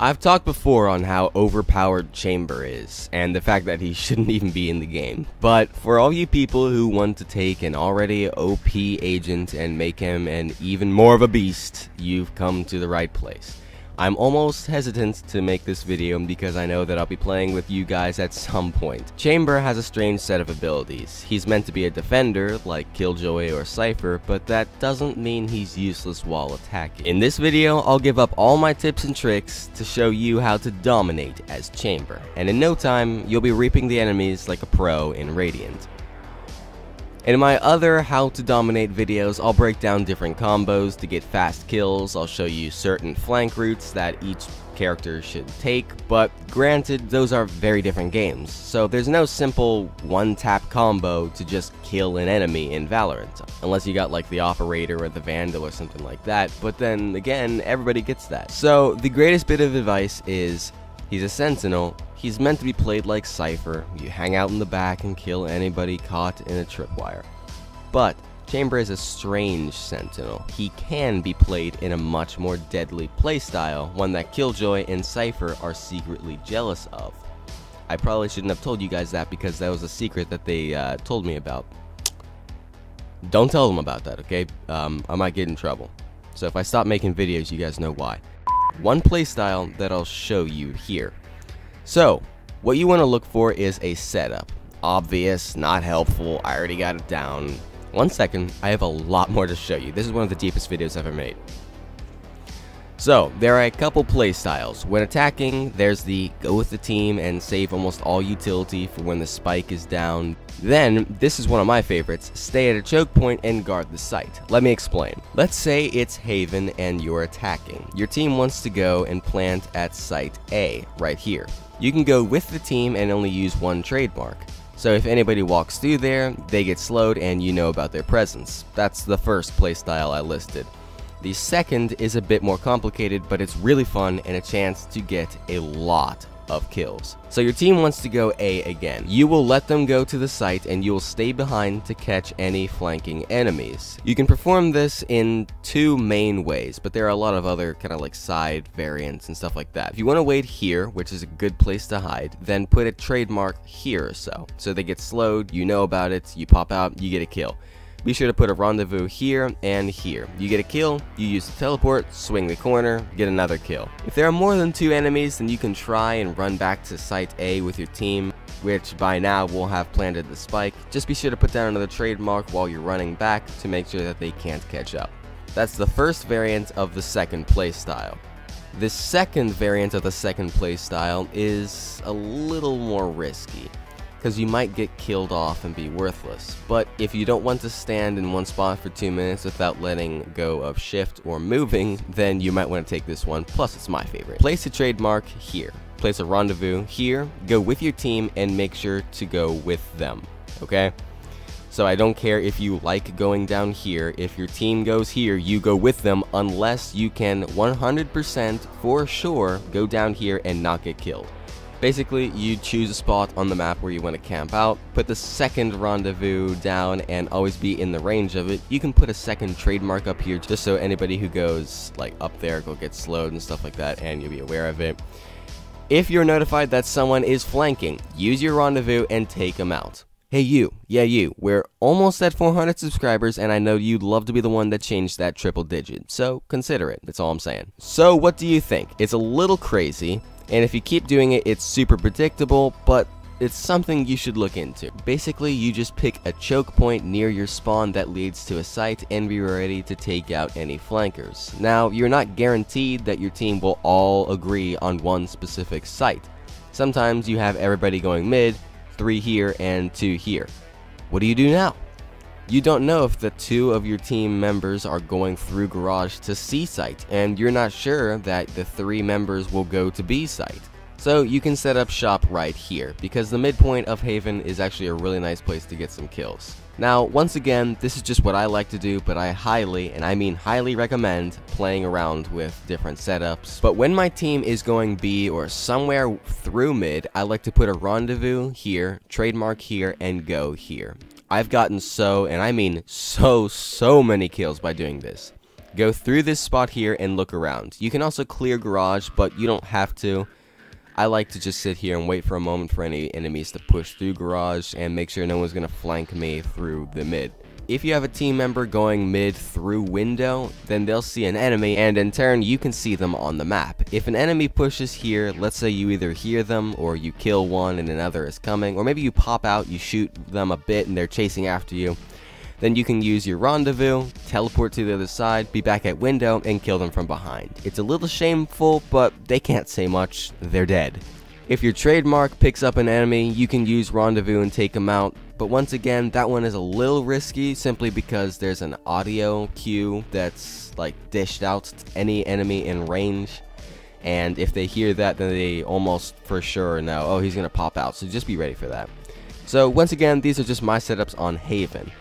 I've talked before on how overpowered Chamber is, and the fact that he shouldn't even be in the game. But for all you people who want to take an already OP agent and make him an even more of a beast, you've come to the right place. I'm almost hesitant to make this video because I know that I'll be playing with you guys at some point. Chamber has a strange set of abilities. He's meant to be a defender, like Killjoy or Cypher, but that doesn't mean he's useless while attacking. In this video, I'll give up all my tips and tricks to show you how to dominate as Chamber, and in no time, you'll be reaping the enemies like a pro in Radiant. In my other how to dominate videos, I'll break down different combos to get fast kills. I'll show you certain flank routes that each character should take, but granted, those are very different games, so there's no simple one-tap combo to just kill an enemy in VALORANT, unless you got like the Operator or the Vandal or something like that, but then again, everybody gets that. So the greatest bit of advice is, he's a Sentinel. He's meant to be played like Cypher. You hang out in the back and kill anybody caught in a tripwire. But Chamber is a strange Sentinel. He can be played in a much more deadly playstyle, one that Killjoy and Cypher are secretly jealous of. I probably shouldn't have told you guys that because that was a secret that they told me about. Don't tell them about that, okay? I might get in trouble. So if I stop making videos, you guys know why. One playstyle that I'll show you here. So, what you want to look for is a setup. Obvious, not helpful, I already got it down. 1 second, I have a lot more to show you. This is one of the deepest videos I've ever made. So, there are a couple playstyles. When attacking, there's the go with the team and save almost all utility for when the spike is down. Then, this is one of my favorites, stay at a choke point and guard the site. Let me explain. Let's say it's Haven and you're attacking. Your team wants to go and plant at site A, right here. You can go with the team and only use one trademark. So if anybody walks through there, they get slowed and you know about their presence. That's the first playstyle I listed. The second is a bit more complicated, but it's really fun and a chance to get a lot of kills. So your team wants to go A again. You will let them go to the site and you will stay behind to catch any flanking enemies. You can perform this in two main ways, but there are a lot of other kind of like side variants and stuff like that. If you want to wait here, which is a good place to hide, then put a trademark here or so. So they get slowed, you know about it, you pop out, you get a kill. Be sure to put a rendezvous here and here. You get a kill, you use the teleport, swing the corner, get another kill. If there are more than 2 enemies, then you can try and run back to site A with your team, which by now will have planted the spike. Just be sure to put down another trademark while you're running back to make sure that they can't catch up. That's the first variant of the second playstyle. The second variant of the second playstyle is a little more risky, because you might get killed off and be worthless. But if you don't want to stand in one spot for 2 minutes without letting go of shift or moving, then you might want to take this one, plus it's my favorite. Place a trademark here. Place a rendezvous here, go with your team, and make sure to go with them, okay? So I don't care if you like going down here, if your team goes here, you go with them unless you can 100% for sure go down here and not get killed. Basically, you choose a spot on the map where you want to camp out, put the second rendezvous down, and always be in the range of it. You can put a second trademark up here just so anybody who goes like up there will get slowed and stuff like that, and you'll be aware of it. If you're notified that someone is flanking, use your rendezvous and take them out. Hey you, yeah you, we're almost at 400 subscribers and I know you'd love to be the one that changed that triple digit, so consider it, that's all I'm saying. So what do you think? It's a little crazy, and if you keep doing it, it's super predictable, but it's something you should look into. Basically, you just pick a choke point near your spawn that leads to a site and be ready to take out any flankers. Now, you're not guaranteed that your team will all agree on one specific site. Sometimes you have everybody going mid, 3 here and 2 here. What do you do now? You don't know if the 2 of your team members are going through garage to C site, and you're not sure that the 3 members will go to B site. So you can set up shop right here, because the midpoint of Haven is actually a really nice place to get some kills. Now, once again, this is just what I like to do, but I highly, and I mean highly recommend playing around with different setups. But when my team is going B or somewhere through mid, I like to put a rendezvous here, trademark here, and go here. I've gotten so, and I mean so many kills by doing this. Go through this spot here and look around. You can also clear garage, but you don't have to. I like to just sit here and wait for a moment for any enemies to push through garage and make sure no one's going to flank me through the mid. If you have a team member going mid through window, then they'll see an enemy, and in turn you can see them on the map. If an enemy pushes here, let's say you either hear them or you kill one and another is coming, or maybe you pop out, you shoot them a bit and they're chasing after you, then you can use your rendezvous, teleport to the other side, be back at window, and kill them from behind. It's a little shameful, but they can't say much, they're dead. If your trademark picks up an enemy, you can use rendezvous and take them out, but once again, that one is a little risky simply because there's an audio cue that's like dished out to any enemy in range, and if they hear that, then they almost for sure know, oh, he's gonna pop out, so just be ready for that. So once again, these are just my setups on Haven.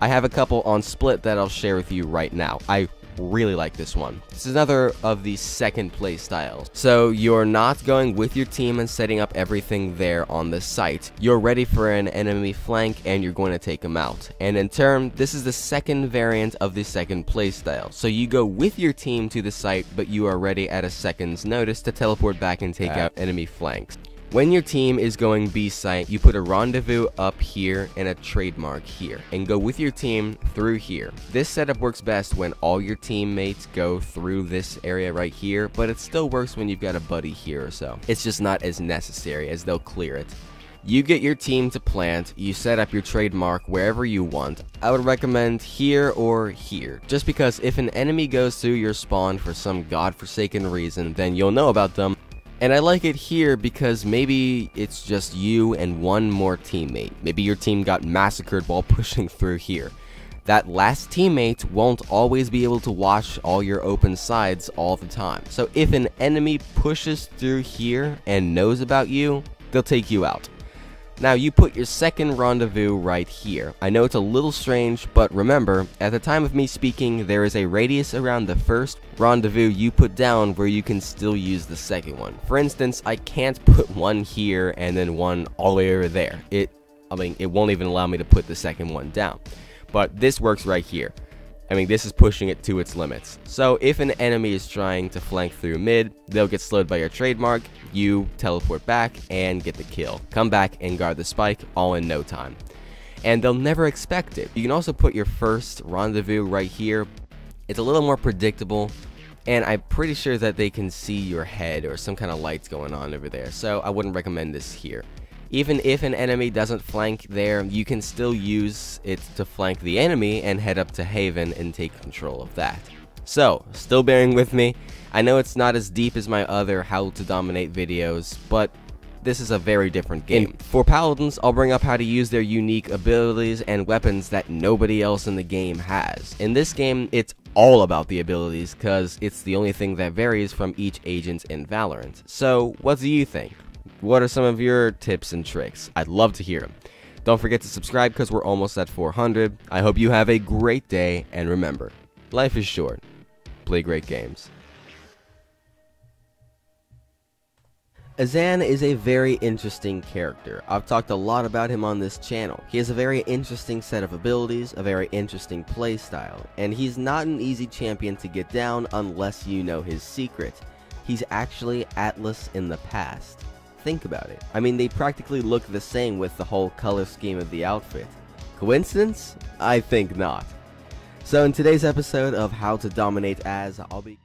I have a couple on Split that I'll share with you right now. I really like this one. This is another of the second play styles. So you're not going with your team and setting up everything there on the site. You're ready for an enemy flank and you're going to take them out. And in turn, this is the second variant of the second play style. So you go with your team to the site, but you are ready at a second's notice to teleport back and take out enemy flanks. When your team is going B site, you put a rendezvous up here and a trademark here, and go with your team through here. This setup works best when all your teammates go through this area right here, but it still works when you've got a buddy here or so. It's just not as necessary as they'll clear it. You get your team to plant, you set up your trademark wherever you want. I would recommend here or here, just because if an enemy goes through your spawn for some godforsaken reason, then you'll know about them. And I like it here because maybe it's just you and one more teammate. Maybe your team got massacred while pushing through here. That last teammate won't always be able to watch all your open sides all the time. So if an enemy pushes through here and knows about you, they'll take you out. Now you put your second rendezvous right here. I know it's a little strange, but remember, at the time of me speaking, there is a radius around the first rendezvous you put down where you can still use the second one. For instance, I can't put one here and then one all the way over there. It won't even allow me to put the second one down. But this works right here. This is pushing it to its limits. So if an enemy is trying to flank through mid, they'll get slowed by your trademark, you teleport back and get the kill. Come back and guard the spike, all in no time. And they'll never expect it. You can also put your first rendezvous right here. It's a little more predictable, and I'm pretty sure that they can see your head or some kind of lights going on over there, so I wouldn't recommend this here. Even if an enemy doesn't flank there, you can still use it to flank the enemy and head up to Haven and take control of that. So, still bearing with me, I know it's not as deep as my other How to Dominate videos, but this is a very different game. For Paladins, I'll bring up how to use their unique abilities and weapons that nobody else in the game has. In this game, it's all about the abilities because it's the only thing that varies from each agent in Valorant. So, what do you think? What are some of your tips and tricks? I'd love to hear them. Don't forget to subscribe because we're almost at 400. I hope you have a great day, and remember, life is short. Play great games. Azan is a very interesting character. I've talked a lot about him on this channel. He has a very interesting set of abilities, a very interesting playstyle, and he's not an easy champion to get down unless you know his secret. He's actually Atlas in the past. Think about it. They practically look the same with the whole color scheme of the outfit. Coincidence? I think not. So in today's episode of How to Dominate I'll be